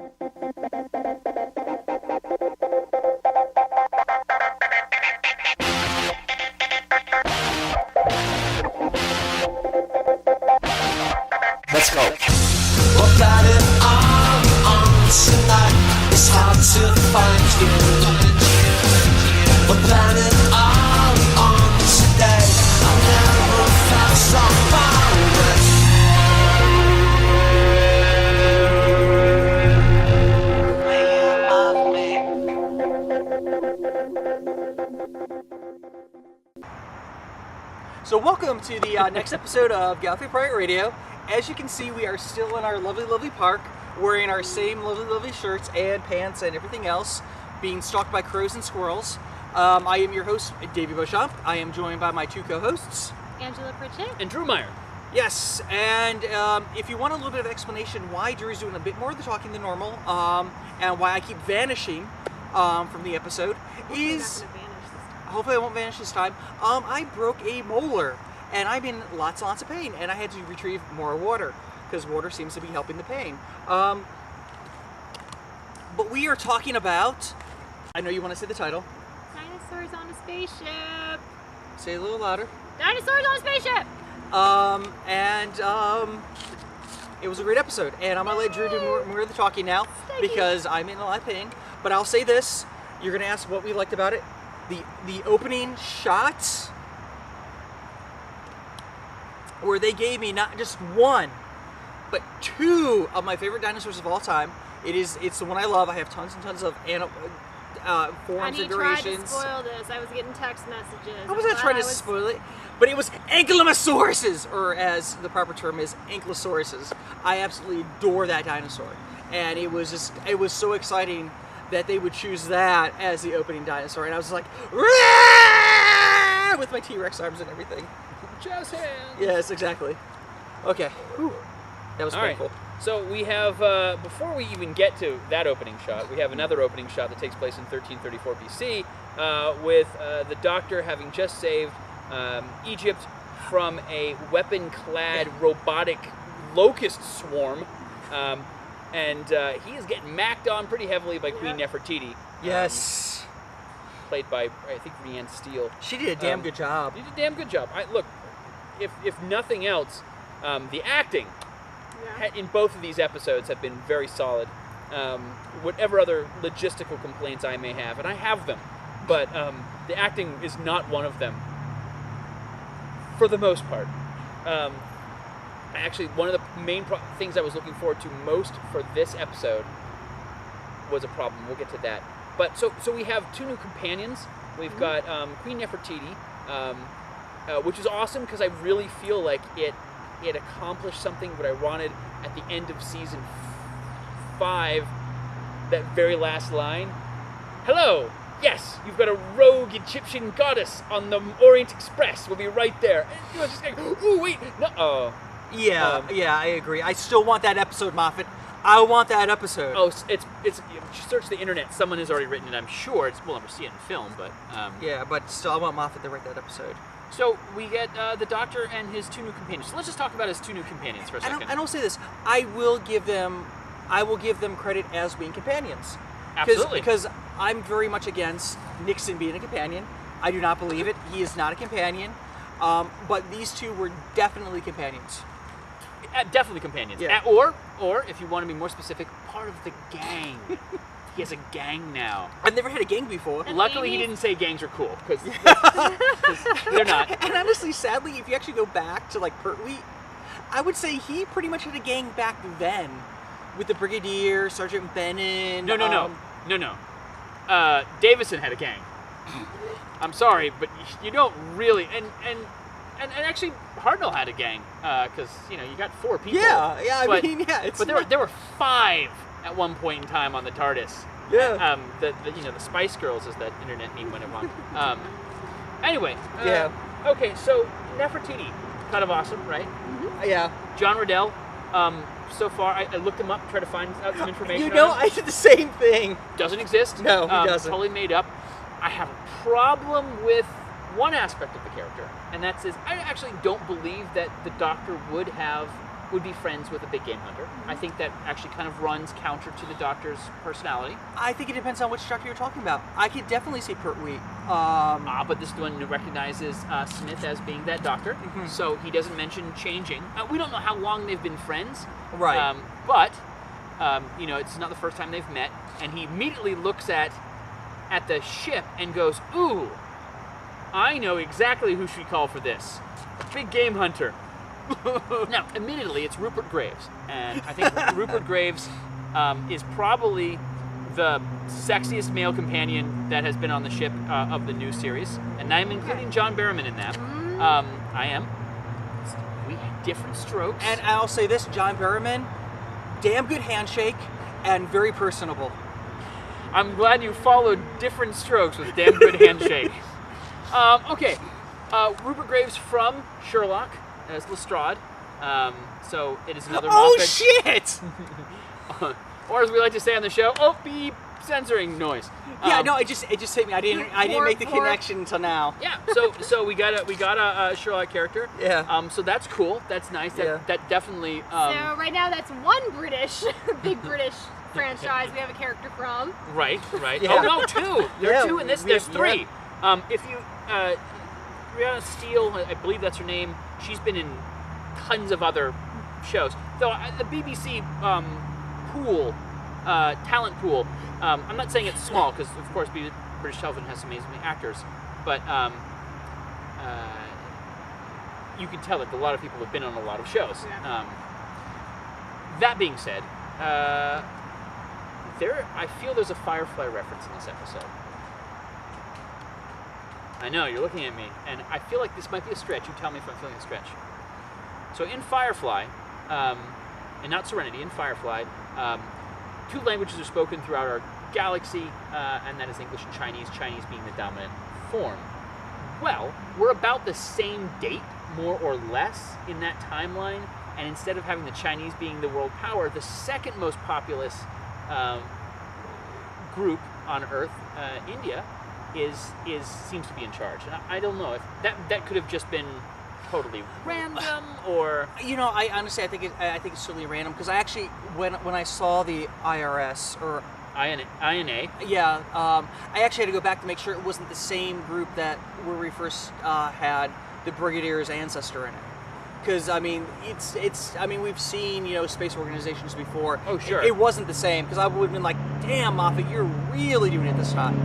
Let's go. What planet are we on tonight? It's hard to find you. What planet are we on today? I've never felt so far away. So welcome to the next episode of Galaxy Pirate Radio. As you can see, we are still in our lovely, lovely park, wearing our same lovely, lovely shirts and pants and everything else, being stalked by crows and squirrels. I am your host, Davey Beauchamp. I am joined by my two co-hosts, Angela Pritchett and Drew Meyer. Yes, and if you want a little bit of explanation why Drew's doing a bit more of the talking than normal, and why I keep vanishing from the episode, hopefully I won't vanish this time. I broke a molar, and I'm in lots and lots of pain, and I had to retrieve more water, because water seems to be helping the pain. But we are talking about, I know you want to say the title. Dinosaurs on a Spaceship. Say it a little louder. Dinosaurs on a Spaceship! It was a great episode, and I'm going to let Drew do more of the talking now, because I'm in a lot of pain. But I'll say this, you're going to ask what we liked about it. The opening shots, where they gave me not just one, but two of my favorite dinosaurs of all time. It's the one I love. I have tons and tons of forms and durations. And he tried to spoil this. I was getting text messages. I was not trying to spoil it, but it was Ankylosauruses, or as the proper term is, Ankylosauruses. I absolutely adore that dinosaur, and it was so exciting that they would choose that as the opening dinosaur, and I was like, Rah! With my T-Rex arms and everything. Jazz hands. Yes, exactly. Okay. Whew. That was painful. Right. So we have, before we even get to that opening shot, we have another opening shot that takes place in 1334 BC with the Doctor having just saved Egypt from a weapon-clad robotic locust swarm. And he is getting macked on pretty heavily by Queen Nefertiti. Yes. Played by, I think, Rhiannon Steele. She did a damn good job. She did a damn good job. Look, if nothing else, the acting in both of these episodes have been very solid. Whatever other logistical complaints I may have, and I have them, but the acting is not one of them, for the most part. Actually, one of the main things I was looking forward to most for this episode was a problem. We'll get to that. But so we have two new companions. We've got Queen Nefertiti, which is awesome because I really feel like it accomplished something what I wanted at the end of season 5. That very last line. Hello. Yes, you've got a rogue Egyptian goddess on the Orient Express. We'll be right there. And you know, just like, ooh, wait, no. Oh. Yeah, I agree. I still want that episode, Moffat. I want that episode. Oh, it's. If you search the internet, someone has already written it. I'm sure we'll never see it in film, but. Yeah, but still, I want Moffat to write that episode. So we get the Doctor and his two new companions. So let's just talk about his two new companions for a second. I don't say this. I will give them credit as being companions. Absolutely. Because I'm very much against Nixon being a companion. I do not believe it. He is not a companion. But these two were definitely companions. Definitely companions. Yeah. Or if you want to be more specific, part of the gang. He has a gang now. I've never had a gang before. Luckily, he didn't say gangs are cool, because they're not. And honestly, sadly, if you actually go back to like Pertwee, I would say he pretty much had a gang back then, with the Brigadier, Sergeant Bennon. No. Davison had a gang. I'm sorry, but you don't really. And actually, Hartnell had a gang, because you got 4 people. Yeah. I mean, but there were 5 at one point in time on the TARDIS. Yeah. The Spice Girls, as that internet meme went on. Anyway. Yeah. Okay, so Nefertiti, kind of awesome, right? Mm-hmm. Yeah. John Riddell. So far, I looked him up, tried to find out some information. I did the same thing. Doesn't exist. No, he doesn't. Totally made up. I have a problem with one aspect of the character, and that's I actually don't believe that the Doctor would have would be friends with a big game hunter. I think that actually kind of runs counter to the Doctor's personality. I think it depends on which Doctor you're talking about. I could definitely see Pertwee. But this one recognizes Smith as being that Doctor, so he doesn't mention changing. We don't know how long they've been friends, Right. But it's not the first time they've met, and he immediately looks at the ship and goes, "Ooh, I know exactly who should call for this. A big game hunter." Now, admittedly, it's Rupert Graves, and I think Rupert Graves is probably the sexiest male companion that has been on the ship of the new series, and I'm including John Barrowman in that. I am. We have different strokes. And I'll say this, John Barrowman, damn good handshake and very personable. I'm glad you followed different strokes with damn good handshake. Okay, Rupert Graves from Sherlock as Lestrade. So it is another Oh Moffat. shit! Or as we like to say on the show, beep, censoring noise. Yeah, no, it just hit me. I didn't make the Poor- connection until now. Yeah, so we got a Sherlock character. Yeah. So that's cool. That's nice. That definitely. So right now that's one British, big British franchise we have a character from. Right. Yeah. Oh no, two. There are Yeah, two in this. we There's have- three. If you Brianna Steele, I believe that's her name. She's been in tons of other shows. Though the BBC pool, talent pool. I'm not saying it's small because of course British television has some amazing actors, but you can tell that a lot of people have been on a lot of shows. Yeah. That being said, I feel there's a Firefly reference in this episode. I know, you're looking at me, and I feel like this might be a stretch. You tell me if I'm feeling a stretch. So in Firefly, and not Serenity, in Firefly, two languages are spoken throughout our galaxy, and that is English and Chinese, Chinese being the dominant form. Well, we're about the same date, more or less, in that timeline, and instead of having the Chinese being the world power, the second most populous group on Earth, India, seems to be in charge. And I don't know if that could have just been totally random, or I honestly I think it's totally random because I actually when I saw the IRS or INA. yeah, I actually had to go back to make sure it wasn't the same group that where we first had the Brigadier's ancestor in it. Because we've seen space organizations before. Oh sure. It wasn't the same because I would have been like, damn Moffat, you're really doing it this time.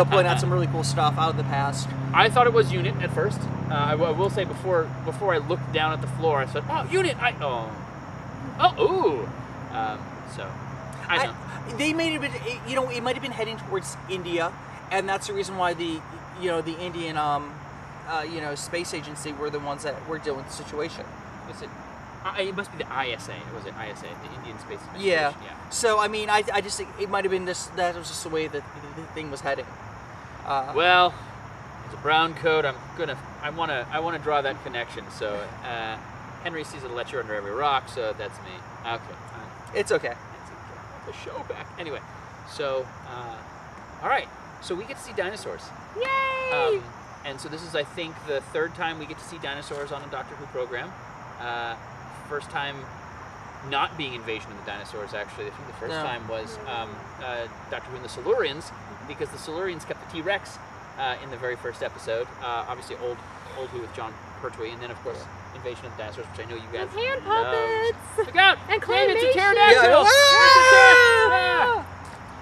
Pulling out some really cool stuff out of the past. I thought it was Unit at first. I will say before I looked down at the floor, I said, "Oh, Unit!" So I know. They made it, it might have been heading towards India, and that's the reason why the Indian space agency were the ones that were dealing with the situation. Was it? It must be the ISA. Was it ISA, the Indian Space Administration? Yeah. Yeah. So I just think it might have been that was just the way that the thing was heading. Well, it's a brown coat. I want to draw that connection. So Henry sees a lecture under every rock. So that's me. Okay. It's okay. The show back. Anyway, so all right. So we get to see dinosaurs. Yay! And so this is, I think, the third time we get to see dinosaurs on a Doctor Who program. First time not being Invasion of the Dinosaurs, actually. I think the first time was Doctor Who and the Silurians, because the Silurians kept the T-Rex in the very first episode. Obviously, old Who with John Pertwee, and then, of course, Invasion of the Dinosaurs, which I know you guys With hand love. puppets! Look out! And Hey, it's a claymation! pterodactyl! Yeah. Yeah.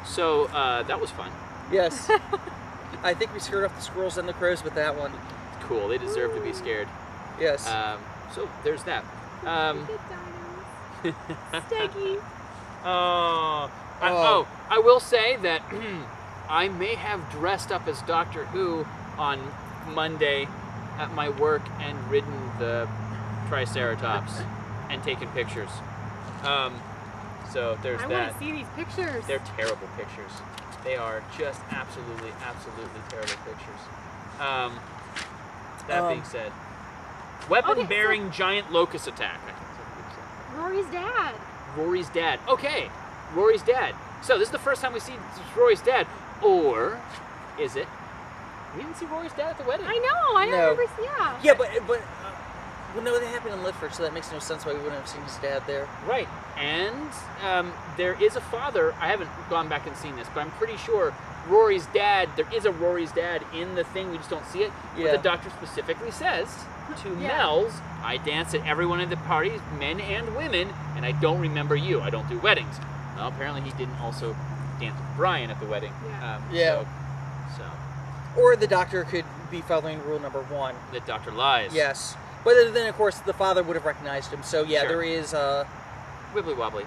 So, that was fun. Yes. I think we scared off the squirrels and the crows with that one. Cool. They deserve to be scared. Yes. So there's that. Good dinos. Steggy. I will say that I may have dressed up as Doctor Who on Monday at my work and ridden the Triceratops and taken pictures. So there's I that. want to see these pictures. They're terrible pictures. They are just absolutely terrible pictures. That being said, weapon-bearing giant locust attack. I think that's what you said. Rory's dad. Rory's dad. Okay, Rory's dad. So this is the first time we see Rory's dad, or is it? We didn't see Rory's dad at the wedding. I know. I don't No. remember. Yeah. yeah, but Well, no, they happened in Lifford, so that makes no sense why we wouldn't have seen his dad there. Right. And there is a father. I haven't gone back and seen this, but I'm pretty sure Rory's dad, there is a Rory's dad in the thing. We just don't see it. Yeah. But the doctor specifically says to Mel's, I dance at everyone at the parties, men and women, and I don't remember you. I don't do weddings. Well, apparently he didn't also dance with Brian at the wedding. Yeah. So Or the doctor could be following rule number 1. the doctor lies. Yes. But then, of course, the father would have recognized him. So, yeah, Sure. there is... Wibbly wobbly.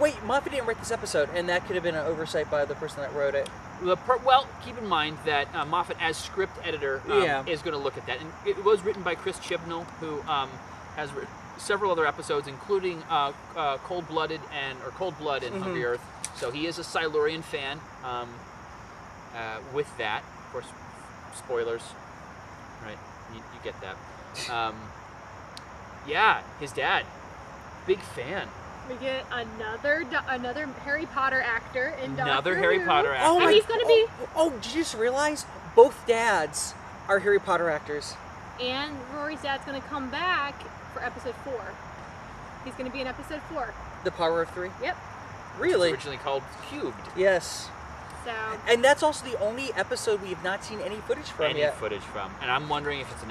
Wait, Moffat didn't write this episode, and that could have been an oversight by the person that wrote it. Well, keep in mind that Moffat, as script editor, is going to look at that. And it was written by Chris Chibnall, who has written several other episodes, including Cold Blood and Hungry Earth. So he is a Silurian fan. With that, of course, spoilers, right? You get that. Yeah, his dad, big fan. We get another Harry Potter actor in Doctor Another Harry Who. Potter actor. Oh, And he's going to be... Oh, did you just realize? Both dads are Harry Potter actors. And Rory's dad's going to come back for episode 4. He's going to be in episode 4. The Power of 3? Yep. Really? It's originally called Cubed. Yes. So... And that's also the only episode we have not seen any footage from yet. And I'm wondering if it's an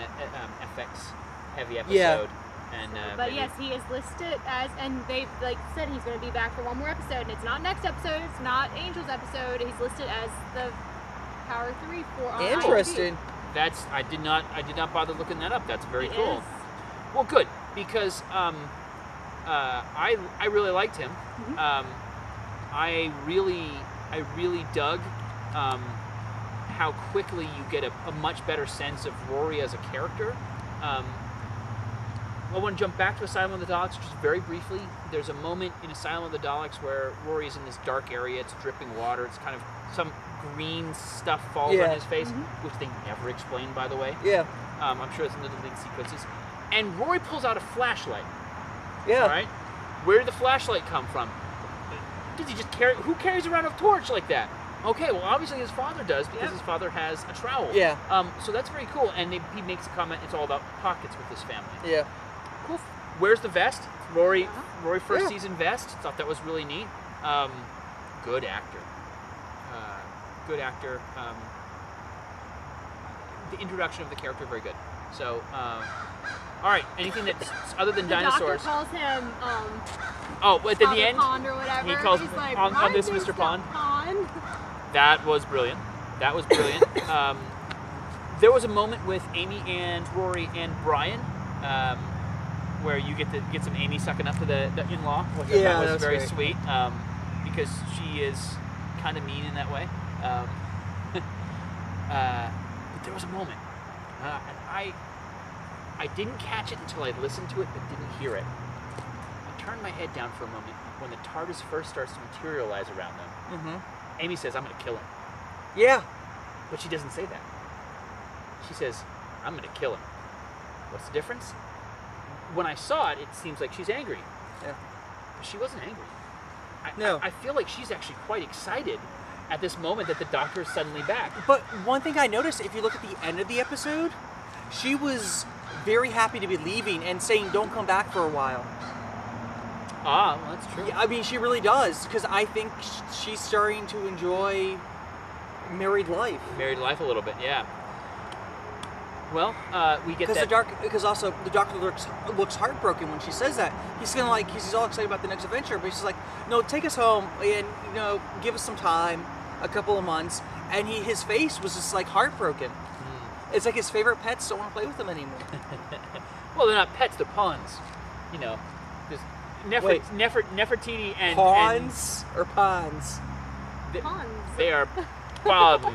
FX heavy episode. Yeah. And But maybe- yes, he is listed as, and they've said he's going to be back for one more episode, and it's not next episode, it's not Angel's episode, he's listed as the Power 3 for on Interesting. That's I did not bother looking that up. That's very IMDb. cool. It is. Well, good, because I really liked him. I really dug how quickly you get a much better sense of Rory as a character. I want to jump back to Asylum of the Daleks just very briefly. There's a moment in Asylum of the Daleks where Rory is in this dark area. It's dripping water. It's kind of some green stuff falls on his face, which they never explain, by the way. Yeah. I'm sure it's in the deleted sequences. And Rory pulls out a flashlight. Yeah. All right. Where did the flashlight come from? Does he just carry? Who carries around a torch like that? Okay, well, obviously his father does because his father has a trowel. Yeah. So that's very cool. And he makes a comment. It's all about pockets with his family. Yeah. Cool. Where's the vest? Rory first season vest. Thought that was really neat. Good actor. Good actor. The introduction of the character, very good. So, all right. Anything that's other than The Dinosaurs? doctor calls him, Oh, but at the Father end, Pond or whatever. he calls He's like, on "Why this is Mr. Pond. Pond?" That was brilliant. There was a moment with Amy and Rory and Brian, where you get some Amy sucking up to the in-law, which I thought was that's very great. sweet, because she is kind of mean in that way. But there was a moment, and I didn't catch it until I listened to it, but didn't hear it. I turned my head down for a moment when the TARDIS first starts to materialize around them. Amy says, "I'm going to kill him." Yeah. But she doesn't say that. She says, "I'm going to kill him." What's the difference? When I saw it, it seems like she's angry. Yeah. But she wasn't angry. No. I feel like she's actually quite excited at this moment that the doctor is suddenly back. But one thing I noticed, if you look at the end of the episode, she was very happy to be leaving and saying, "Don't come back for a while." Ah, well, that's true. Yeah, I mean, she really does, because I think she's starting to enjoy married life. Married life a little bit, yeah. Well, we get Because that. because also the doctor looks heartbroken when she says that. He's kind of he's all excited about the next adventure, but she's like, "No, take us home and give us some time, a couple of months." And his face was just heartbroken. It's like his favorite pets don't want to play with him anymore. Well, they're not pets; they're pawns. There's Wait. Nefertiti and Pawns or ponds? Ponds. They are pawns.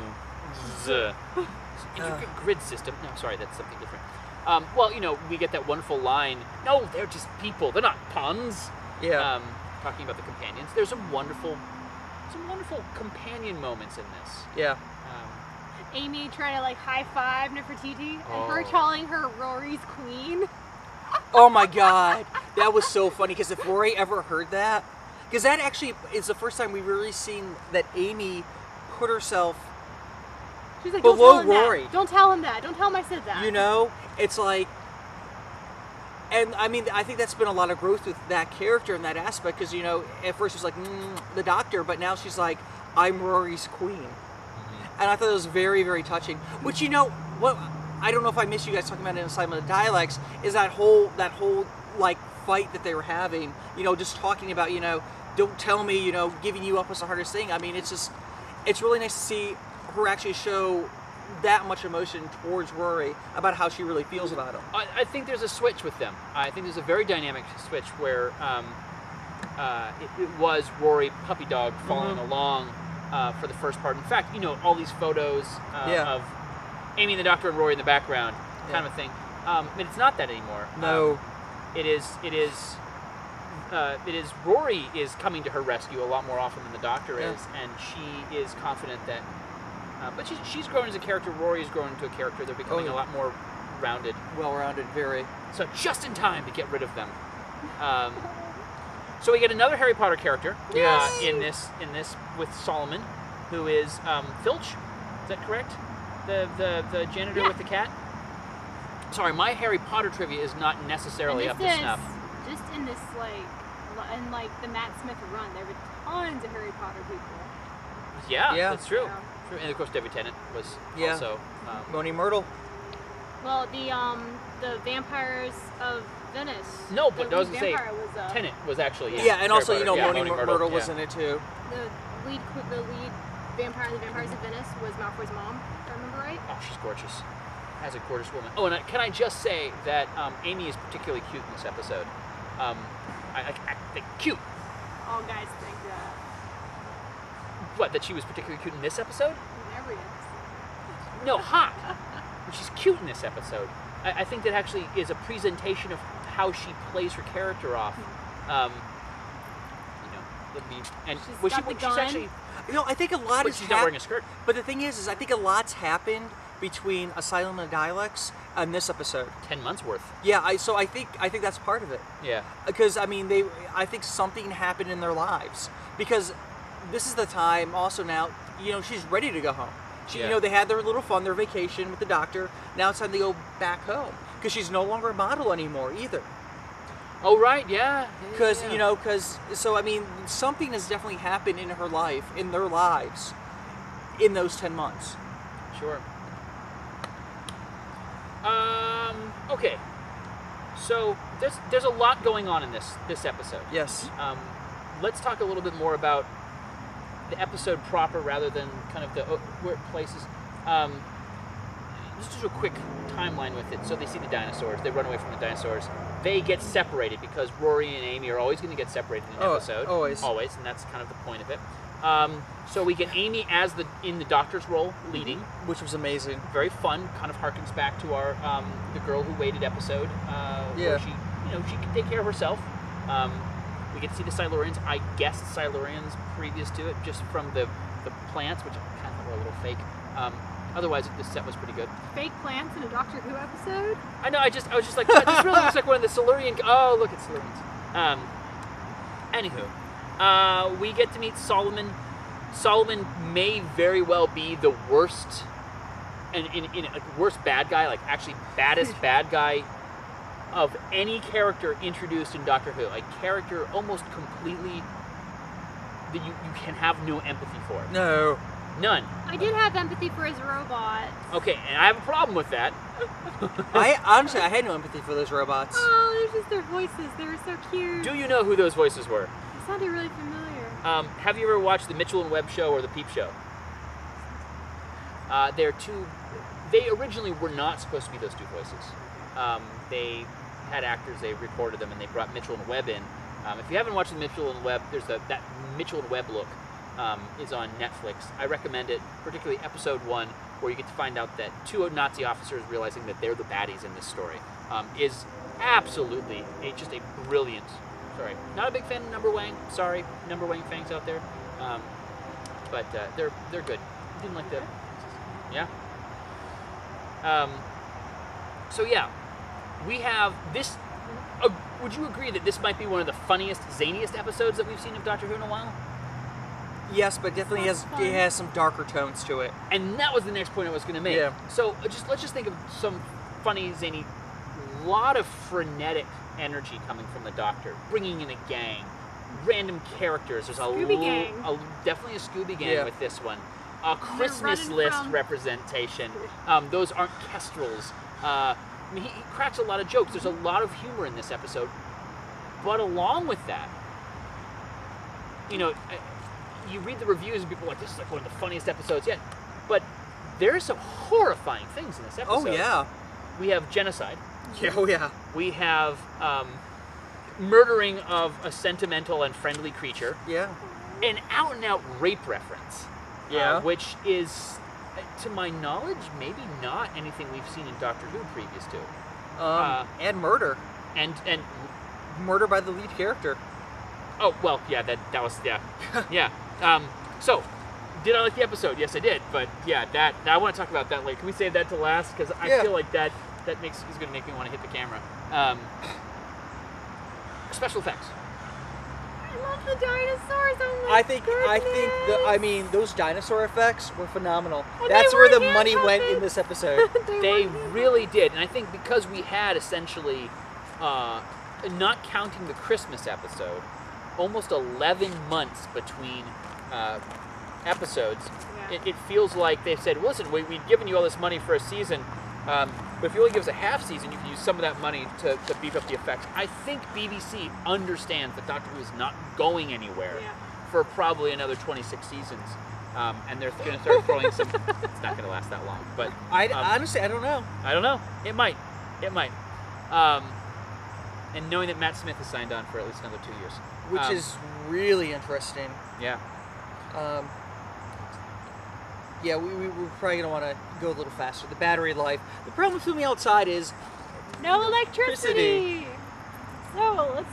Intricate grid system. No, sorry, that's something different. Well, we get that wonderful line. No, they're just people. They're not pawns. Yeah. Talking about the companions. There's some wonderful companion moments in this. Yeah. Amy trying to high five Nefertiti, and her Oh. calling her Rory's queen. Oh my god, that was so funny, because if Rory ever heard that, because that actually is the first time we've really seen that Amy put herself, She's like, Below "Don't tell him Rory. that. Don't tell him that. Don't tell him I said that." it's like, And I mean, I think that's been a lot of growth with that character and that aspect, because you know, at first she was like the Doctor, but now she's like, I'm Rory's queen, and I thought it was very, very touching. Which, you know, what I don't know if I missed you guys talking about in Asylum of the Dialects is that whole like fight that they were having. You know, just talking about, you know, don't tell me, you know, giving you up was the hardest thing. I mean, it's really nice to see her actually show that much emotion towards Rory about how she really feels about him. I think there's a switch with them. I think there's a very dynamic switch where it was Rory puppy dog following along for the first part. In fact, you know, all these photos of Amy and the Doctor and Rory in the background, kind of a thing. I mean, it's not that anymore. No. It is Rory is coming to her rescue a lot more often than the Doctor is, and she is confident that. But she's grown as a character. Rory's grown into a character. They're becoming a lot more rounded. Well-rounded, very. So just in time to get rid of them. So we get another Harry Potter character in this with Solomon, who is Filch. Is that correct? The janitor with the cat. Sorry, my Harry Potter trivia is not necessarily up to snuff. Just in this like the Matt Smith run, there were tons of Harry Potter people. Yeah, Yeah. that's true. Yeah. And of course, Debbie Tennant was Yeah. also. Moaning Myrtle. Well, the Vampires of Venice. No, but the I was lead gonna say vampire was, Tennant was actually Yeah, and Harry also, you Potter. know, Yeah, Moaning Myrtle was in it too. the lead vampire in the Vampires of Venice was Malfoy's mom, if I remember right. Oh, she's gorgeous. As a gorgeous woman. Oh, and can I just say that Amy is particularly cute in this episode. I think cute. All guys think that. What, that she was particularly cute in this episode? In every episode. No, hot. But she's cute in this episode. I think that actually is a presentation of how she plays her character off. And She's was got the she's gun. actually, You know, I think a lot but is she's not wearing a skirt. But the thing is I think a lot's happened between Asylum of the Dialects and this episode. 10 months worth. Yeah, I think that's part of it. Yeah. Because I mean, I think something happened in their lives, because this is the time also now, you know, she's ready to go home. You know, they had their little fun, their vacation with the Doctor. Now it's time to go back home, because she's no longer a model anymore either. Oh, right, yeah. Because you know, so I mean, something has definitely happened in her life, in their lives, in those 10 months. Sure. Okay. So there's a lot going on in this episode. Yes. Let's talk a little bit more about the episode proper rather than kind of the where it places. Let's just do a quick timeline with it. So they see the dinosaurs. They run away from the dinosaurs. They get separated because Rory and Amy are always going to get separated in an episode. Always. Always, and that's kind of the point of it. So we get Amy as in the Doctor's role, leading. Which was amazing. Very fun. Kind of harkens back to our the girl who waited episode. Where she can take care of herself. We get to see the Silurians. I guessed Silurians previous to it, just from the plants, which I kind of thought were a little fake. Otherwise, the set was pretty good. Fake plants in a Doctor Who episode? I know. I was just like, this really looks like one of the Silurian. Oh, look, it's Silurians. Anywho, we get to meet Solomon. Solomon may very well be the worst, and in a worst bad guy, like actually baddest bad guy of any character introduced in Doctor Who. A character almost completely that you can have no empathy for. No. None. I did have empathy for his robot. Okay, and I have a problem with that. I honestly, I had no empathy for those robots. Oh, they're just their voices. They were so cute. Do you know who those voices were? They sounded really familiar. Have you ever watched the Mitchell and Webb show or the Peep Show? They're two. They originally were not supposed to be those two voices. They had actors. They recorded them, and they brought Mitchell and Webb in. If you haven't watched the Mitchell and Webb, there's that Mitchell and Webb look. Is on Netflix. I recommend it, particularly episode 1, where you get to find out that 2 Nazi officers realizing that they're the baddies in this story is absolutely just a brilliant. Sorry, not a big fan of Number Wang. Sorry, Number Wang fans out there, but they're good. Didn't like the So yeah, we have this. Would you agree that this might be one of the funniest, zaniest episodes that we've seen of Doctor Who in a while? Yes, but definitely Sounds fun. it has some darker tones to it. And that was the next point I was going to make. Yeah. So let's just think of some funny, zany, lot of frenetic energy coming from the Doctor, bringing in a gang, random characters. There's definitely a Scooby gang with this one. A Christmas list representation. Those aren't kestrels. I mean, he cracks a lot of jokes. There's a lot of humor in this episode. But along with that, you know, you read the reviews and people are like, this is like one of the funniest episodes yet. But there's some horrifying things in this episode. Oh, yeah. We have genocide. Yeah, oh, yeah. We have murdering of a sentimental and friendly creature. Yeah. An out-and-out rape reference. Yeah. Which is, to my knowledge, maybe not anything we've seen in Doctor Who previous to. And murder. And Murder by the lead character. oh well, yeah, that was yeah. So, did I like the episode? Yes, I did. But yeah, that I want to talk about that later. Can we save that to last? Because I feel like that is going to make me want to hit the camera. Special effects. I love the dinosaurs. Oh my I think those dinosaur effects were phenomenal. And That's they where were the money went hand-puppets. in this episode. They really did, and I think because we had essentially, not counting the Christmas episode, almost 11 months between episodes. Yeah. It feels like they said, listen, we've given you all this money for a season, but if you only give us a half season, you can use some of that money to beef up the effects. I think BBC understands that Doctor Who is not going anywhere for probably another 26 seasons. And they're going to start throwing some... It's not going to last that long, but... Honestly, I don't know. I don't know. It might. And knowing that Matt Smith has signed on for at least another 2 years. Which is really interesting. Yeah. Yeah, we're probably going to want to go a little faster. The battery life. The problem with filming outside is... No electricity. So let's.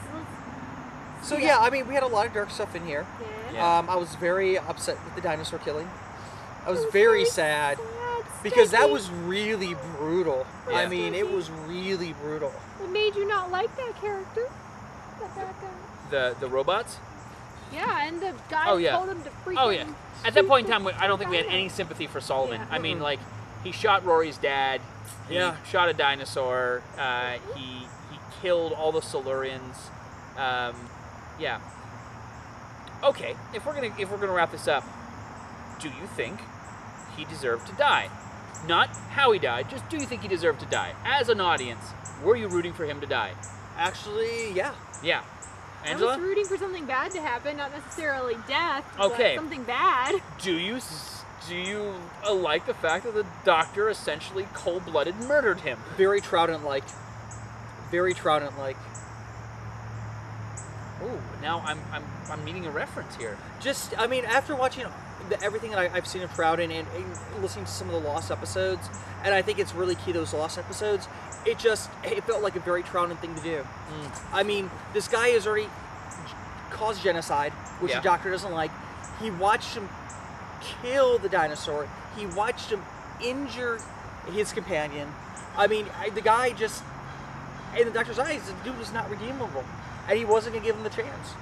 So yeah, I mean, we had a lot of dark stuff in here. Yeah. I was very upset with the dinosaur killing. I was very sad. sad, Because that sticky. was really brutal. Yeah. I mean, it was really brutal. What made you not like that character? That bad guy. The robots? Yeah, and the guy Oh, yeah. told him to freaking. Oh, yeah. At that point in time, I don't think we had any sympathy for Solomon. Yeah. I mean, like, he shot Rory's dad. He Yeah. shot a dinosaur. He killed all the Silurians. Yeah. Okay, if we're gonna wrap this up, do you think he deserved to die? Not how he died, just do you think he deserved to die? As an audience, were you rooting for him to die? Actually, yeah. Yeah. I Angela? was rooting for something bad to happen, not necessarily death. Okay. But something bad. Do you like the fact that the Doctor essentially cold-blooded murdered him? Very Troutman-like. Very Troutman-like. Ooh, now I'm needing a reference here. Just, I mean, after watching everything that I've seen of Troutman and listening to some of the Lost episodes, and I think it's really key, those Lost episodes, it felt like a very Troutman thing to do. I mean, this guy has already caused genocide, which Yeah. the Doctor doesn't like. He watched him kill the dinosaur. He watched him injure his companion. I mean, the guy just, in the Doctor's eyes, the dude was not redeemable. And he wasn't going to give him the chance.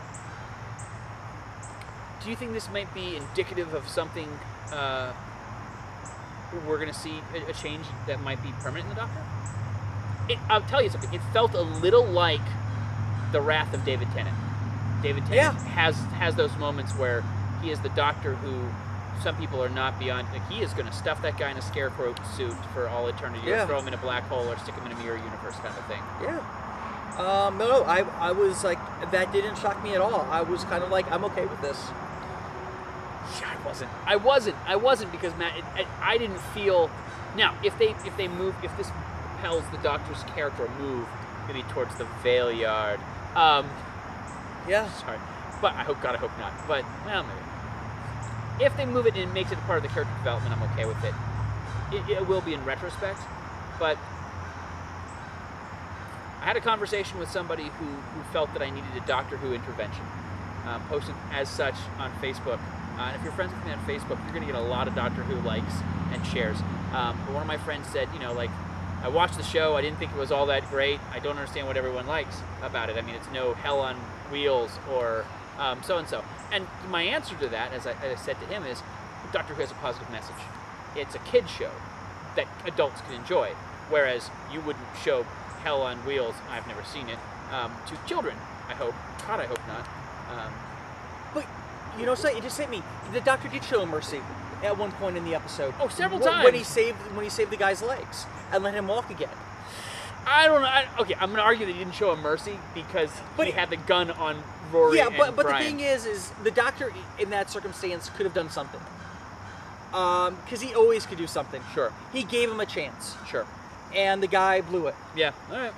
Do you think this might be indicative of something we're going to see a change that might be permanent in the Doctor? I'll tell you something. It felt a little like the Wrath of David Tennant. David Tennant has those moments where he is the Doctor who some people are not beyond. Like, he is going to stuff that guy in a scarecrow suit for all eternity, or throw him in a black hole, or stick him in a mirror universe kind of thing. Yeah. No, I was like, that didn't shock me at all. I was kind of like, I'm okay with this. Yeah, I wasn't because Matt, I didn't feel. Now, if this propels the Doctor's character move maybe towards the Veil Yard, Yeah. sorry, but I hope not. But well, maybe if they move it and it makes it part of the character development, I'm okay with it. It will be in retrospect, but I had a conversation with somebody who felt that I needed a Doctor Who intervention. Posted as such on Facebook. And if you're friends with me on Facebook, you're going to get a lot of Doctor Who likes and shares. But one of my friends said, like, I watched the show, I didn't think it was all that great. I don't understand what everyone likes about it. I mean, it's no Hell on Wheels or so-and-so. And my answer to that, as I said to him, is Doctor Who has a positive message. It's a kid's show that adults can enjoy, whereas you wouldn't show Hell on Wheels, I've never seen it, to children, I hope. God, I hope not. But you know, so it just hit me. The Doctor did show him mercy at one point in the episode. Oh, several When times. he saved the guy's legs and let him walk again. I don't know. Okay, I'm going to argue that he didn't show him mercy because he had the gun on Rory Yeah, and but the Brian. thing is the Doctor in that circumstance could have done something. Because he always could do something. Sure. He gave him a chance. Sure. And the guy blew it. Yeah. All right.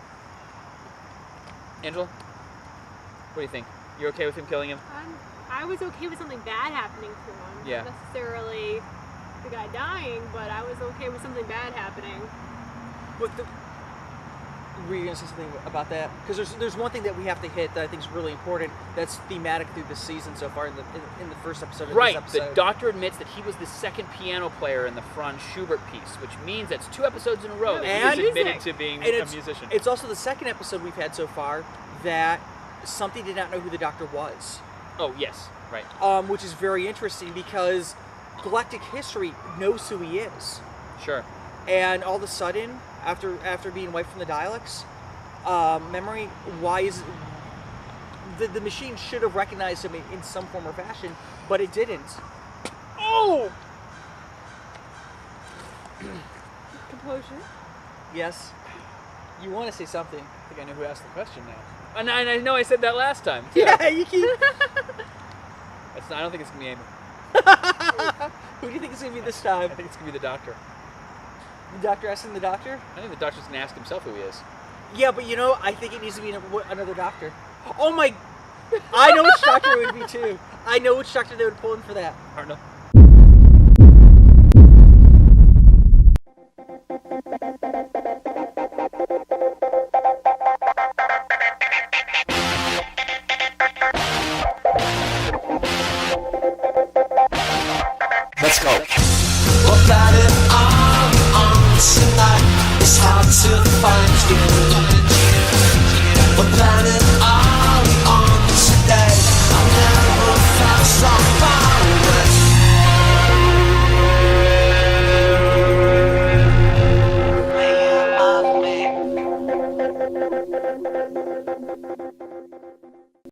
Angela, what do you think? You okay with him killing him? I was okay with something bad happening to him. Yeah. Not necessarily the guy dying, but I was okay with something bad happening. But were you going to say something about that? Because there's one thing that we have to hit that I think is really important that's thematic through this season so far in the first episode of Right. this episode. The Doctor admits that he was the second piano player in the Franz Schubert piece, which means that's 2 episodes in a row that And- he's admitted to being a musician. It's also the second episode we've had so far that something did not know who the Doctor was. Oh, yes. Right. Which is very interesting because Galactic History knows who he is. Sure. And all of a sudden, after being wiped from the Daleks, memory, why is the machine should have recognized him in some form or fashion, but it didn't. Oh! Composure. Yes. You want to say something? I think I know who asked the question now. And I know I said that last time. Too. Yeah, you keep. I don't think it's going to be Amy. Who do you think it's going to be this I time? think it's going to be the Doctor. The Doctor asking the Doctor? I think the Doctor's going to ask himself who he is. Yeah, but you know, I think it needs to be another Doctor. Oh my... I know which Doctor it would be too. I know which Doctor they would pull in for that. Arnold. Let's go. We'll got it on tonight. It's hard to find you.